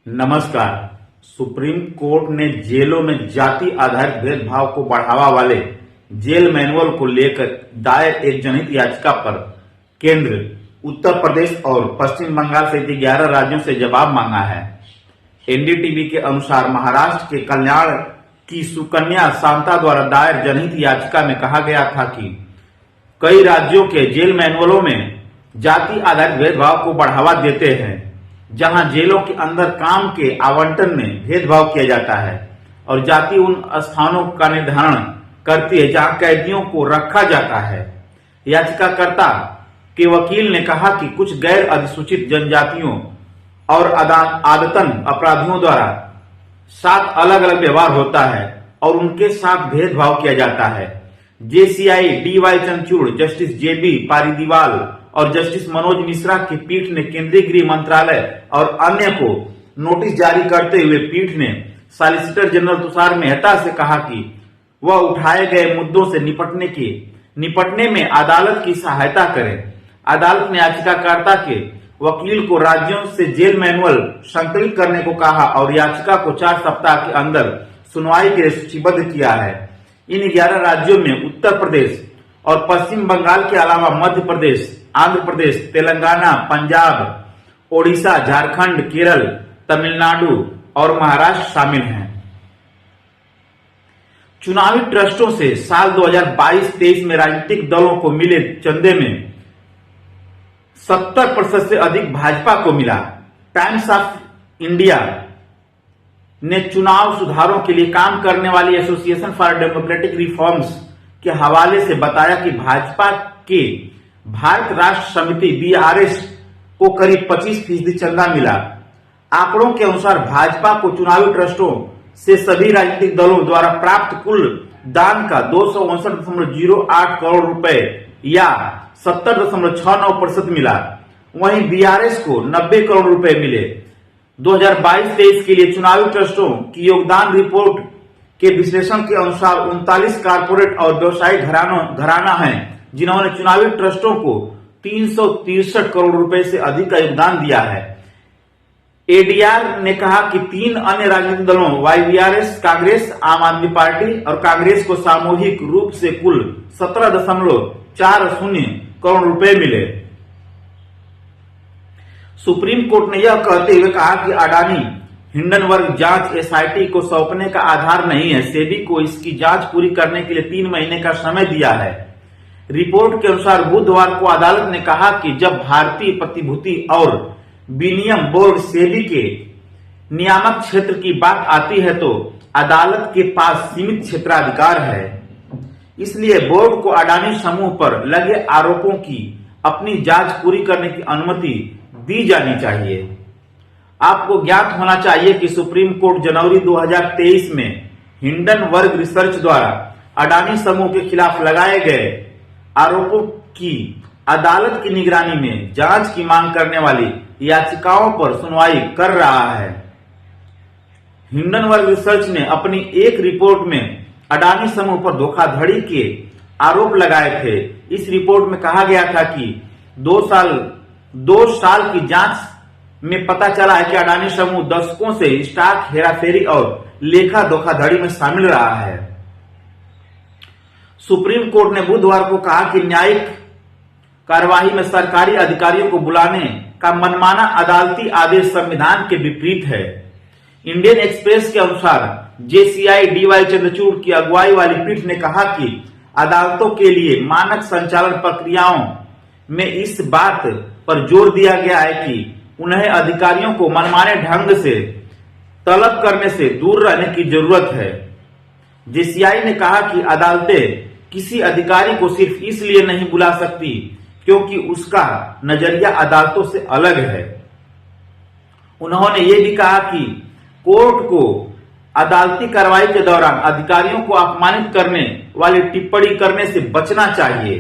नमस्कार। Supreme court ने जेलों में जाति आधारित भेदभाव को बढ़ावा वाले जेल मैनुअल को लेकर दायर एक जनहित याचिका पर केंद्र, उत्तर प्रदेश और पश्चिम बंगाल सहित 11 राज्यों से जवाब मांगा है। एनडीटीवी के अनुसार महाराष्ट्र के कल्याण की सुकन्या शांता द्वारा दायर जनहित याचिका में कहा गया था कि कई राज्यों के जेल मैनुअलों में जाति आधारित भेदभाव को बढ़ावा देते हैं, जहां जेलों के अंदर काम के आवंटन में भेदभाव किया जाता है और जाति उन स्थानों का निर्धारण करती है जहां कैदियों को रखा जाता है। याचिकाकर्ता के वकील ने कहा कि कुछ गैर अधिसूचित जनजातियों और आदतन अपराधियों द्वारा 7 अलग अलग व्यवहार होता है और उनके साथ भेदभाव किया जाता है। जेसीआई डीवाई चंद्रचूड़, जस्टिस जेबी पारीदीवाल और जस्टिस मनोज मिश्रा की पीठ ने केंद्रीय गृह मंत्रालय और अन्य को नोटिस जारी करते हुए पीठ ने सॉलिसिटर जनरल तुषार मेहता से कहा कि वह उठाए गए मुद्दों से निपटने में अदालत की सहायता करें। अदालत ने याचिकाकर्ता के वकील को राज्यों से जेल मैनुअल संकलित करने को कहा और याचिका को 4 सप्ताह के अंदर सुनवाई के लिए सूचीबद्ध किया है। इन 11 राज्यों में उत्तर प्रदेश और पश्चिम बंगाल के अलावा मध्य प्रदेश, आंध्र प्रदेश, तेलंगाना, पंजाब, ओडिशा, झारखंड, केरल, तमिलनाडु और महाराष्ट्र शामिल हैं। चुनावी ट्रस्टों से साल 2022-23 में राजनीतिक दलों को मिले चंदे में 70% से अधिक भाजपा को मिला। टाइम्स ऑफ इंडिया ने चुनाव सुधारों के लिए काम करने वाली एसोसिएशन फॉर डेमोक्रेटिक रिफॉर्म्स के हवाले से बताया कि भाजपा के भारत राष्ट्र समिति बीआरएस को करीब 25% चंदा मिला। आंकड़ों के अनुसार भाजपा को चुनावी ट्रस्टों से सभी राजनीतिक दलों द्वारा प्राप्त कुल दान का 259.08 करोड़ रुपए या 70.69% मिला। वहीं बीआरएस को 90 करोड़ रुपए मिले। 2022-23 के लिए चुनावी ट्रस्टों की योगदान रिपोर्ट के विश्लेषण के अनुसार 39 कारपोरेट और व्यवसायिक घराना हैं जिन्होंने चुनावी ट्रस्टों को 363 करोड़ रुपए से अधिक का योगदान दिया है। एडीआर ने कहा कि 3 अन्य राजनीतिक दलों वाईवीआरएस, कांग्रेस, आम आदमी पार्टी और कांग्रेस को सामूहिक रूप से कुल 17.40 करोड़ रुपए मिले। सुप्रीम कोर्ट ने यह कहते हुए कहा कि अडानी हिंडनबर्ग जांच एसआईटी को सौंपने का आधार नहीं है। सेबी को इसकी जांच पूरी करने के लिए 3 महीने का समय दिया है। रिपोर्ट के अनुसार बुधवार को अदालत ने कहा कि जब भारतीय प्रतिभूति और विनिमय बोर्ड सेबी के नियामक क्षेत्र की बात आती है तो अदालत के पास सीमित क्षेत्राधिकार है। इसलिए बोर्ड को अडानी समूह पर लगे आरोपों की अपनी जांच पूरी करने की अनुमति दी जानी चाहिए। आपको ज्ञात होना चाहिए कि सुप्रीम कोर्ट जनवरी 2023 में हिंडनबर्ग रिसर्च द्वारा अडानी समूह के खिलाफ लगाए गए आरोपों की अदालत की निगरानी में जांच की मांग करने वाली याचिकाओं पर सुनवाई कर रहा है। हिंडनबर्ग रिसर्च ने अपनी एक रिपोर्ट में अडानी समूह पर धोखाधड़ी के आरोप लगाए थे। इस रिपोर्ट में कहा गया था कि 2 साल की जांच में पता चला है कि अडानी समूह दशकों से स्टॉक हेराफेरी और लेखा धोखाधड़ी में शामिल रहा है। सुप्रीम कोर्ट ने बुधवार को कहा कि न्यायिक कार्यवाही में सरकारी अधिकारियों को बुलाने का मनमाना अदालती आदेश संविधान के विपरीत है। इंडियन एक्सप्रेस के अनुसार जेसीआई डीवाई चंद्रचूड़ की अगुवाई वाली पीठ ने कहा कि अदालतों के लिए मानक संचालन प्रक्रियाओं में इस बात पर जोर दिया गया है कि उन्हें अधिकारियों को मनमाने ढंग से तलब करने से दूर रहने की जरूरत है। जेसीआई ने कहा कि अदालतें किसी अधिकारी को सिर्फ इसलिए नहीं बुला सकती क्योंकि उसका नजरिया अदालतों से अलग है। उन्होंने ये भी कहा कि कोर्ट को अदालती कार्रवाई के दौरान अधिकारियों को अपमानित करने वाली टिप्पणी करने से बचना चाहिए।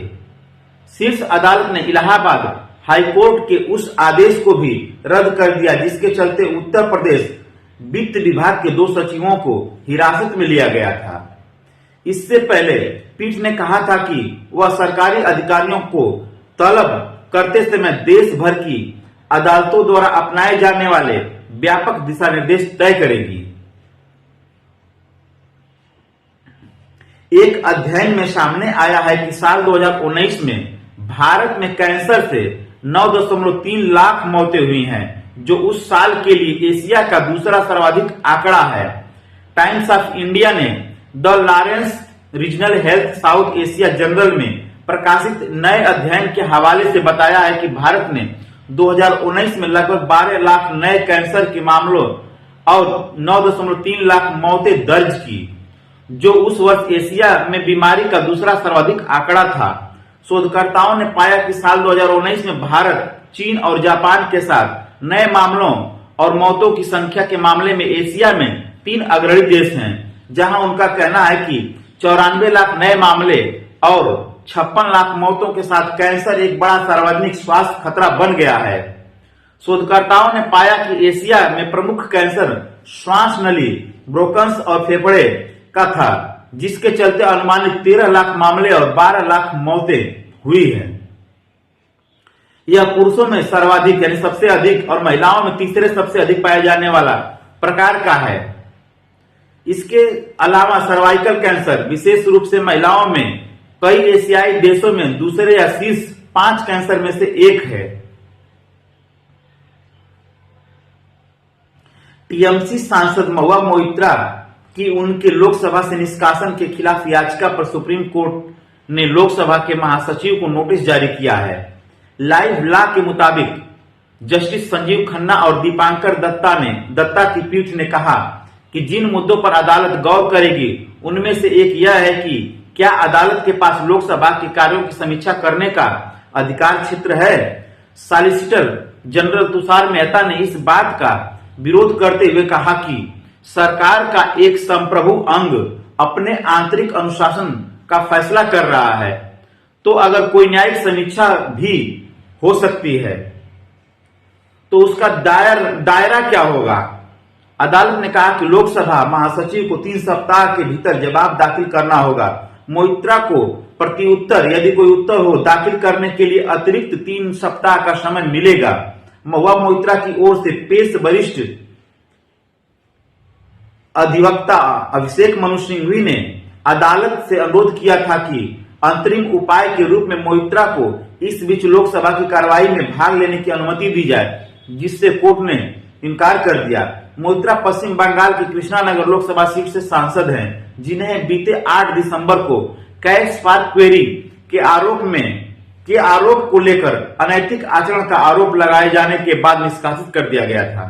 शीर्ष अदालत ने इलाहाबाद हाईकोर्ट के उस आदेश को भी रद्द कर दिया जिसके चलते उत्तर प्रदेश वित्त विभाग के 2 सचिवों को हिरासत में लिया गया था। इससे पहले पीठ ने कहा था कि वह सरकारी अधिकारियों को तलब करते समय देश भर की अदालतों द्वारा अपनाए जाने वाले व्यापक दिशा निर्देश तय करेगी। एक अध्ययन में सामने आया है कि साल 2019 में भारत में कैंसर से 9.3 लाख मौतें हुई हैं, जो उस साल के लिए एशिया का दूसरा सर्वाधिक आंकड़ा है। टाइम्स ऑफ इंडिया ने the Lawrence regional health south Asia journal में प्रकाशित नए अध्ययन के हवाले से बताया है कि भारत ने 2019 में लगभग 12 लाख नए कैंसर के मामलों और 9.3 लाख मौतें दर्ज की, जो उस वर्ष एशिया में बीमारी का दूसरा सर्वाधिक आंकड़ा था। शोधकर्ताओं ने पाया कि साल 2019 में भारत, चीन और जापान के साथ नए मामलों और मौतों की संख्या के मामले में एशिया में 3 अग्रणी देश हैं, जहां उनका कहना है कि 94 लाख नए मामले और 56 लाख मौतों के साथ कैंसर एक बड़ा सार्वजनिक स्वास्थ्य खतरा बन गया है। शोधकर्ताओं ने पाया कि एशिया में प्रमुख कैंसर श्वास नली, ब्रोंकस और फेफड़े का था, जिसके चलते अनुमानित 13 लाख मामले और 12 लाख मौतें हुई हैं। यह पुरुषों में सर्वाधिक यानी सबसे अधिक और महिलाओं में तीसरे सबसे अधिक पाया जाने वाला प्रकार का है। इसके अलावा सर्वाइकल कैंसर विशेष रूप से महिलाओं में कई एशियाई देशों में दूसरे या शीर्ष 5 कैंसर में से एक है। टीएमसी सांसद महुआ मोइत्रा की उनके लोकसभा से निष्कासन के खिलाफ याचिका पर सुप्रीम कोर्ट ने लोकसभा के महासचिव को नोटिस जारी किया है। लाइव लॉ के मुताबिक जस्टिस संजीव खन्ना और दीपांकर दत्ता की पीठ ने कहा कि जिन मुद्दों पर अदालत गौर करेगी उनमें से एक यह है कि क्या अदालत के पास लोकसभा के कार्यों की समीक्षा करने का अधिकार क्षेत्र है। सॉलिसिटर जनरल तुषार मेहता ने इस बात का विरोध करते हुए कहा कि सरकार का एक संप्रभु अंग अपने आंतरिक अनुशासन का फैसला कर रहा है, तो अगर कोई न्यायिक समीक्षा भी हो सकती है तो उसका दायरा क्या होगा। अदालत ने कहा कि लोकसभा महासचिव को 3 सप्ताह के भीतर जवाब दाखिल करना होगा। मोइत्रा को प्रत्युत्तर यदि कोई उत्तर हो दाखिल करने के लिए अतिरिक्त 3 सप्ताह का समय मिलेगा। महुआ मोइत्रा की ओर से पेश वरिष्ठ अधिवक्ता अभिषेक मनु सिंघवी ने अदालत से अनुरोध किया था कि अंतरिम उपाय के रूप में मोइत्रा को इस बीच लोकसभा की कार्रवाई में भाग लेने की अनुमति दी जाए, जिससे कोर्ट ने इनकार कर दिया। मोइत्रा पश्चिम बंगाल की कृष्णानगर लोकसभा सीट से सांसद हैं, जिन्हें बीते 8 दिसंबर को कैश फॉर क्वेरी के आरोप को लेकर अनैतिक आचरण का आरोप लगाए जाने के बाद निष्कासित कर दिया गया था।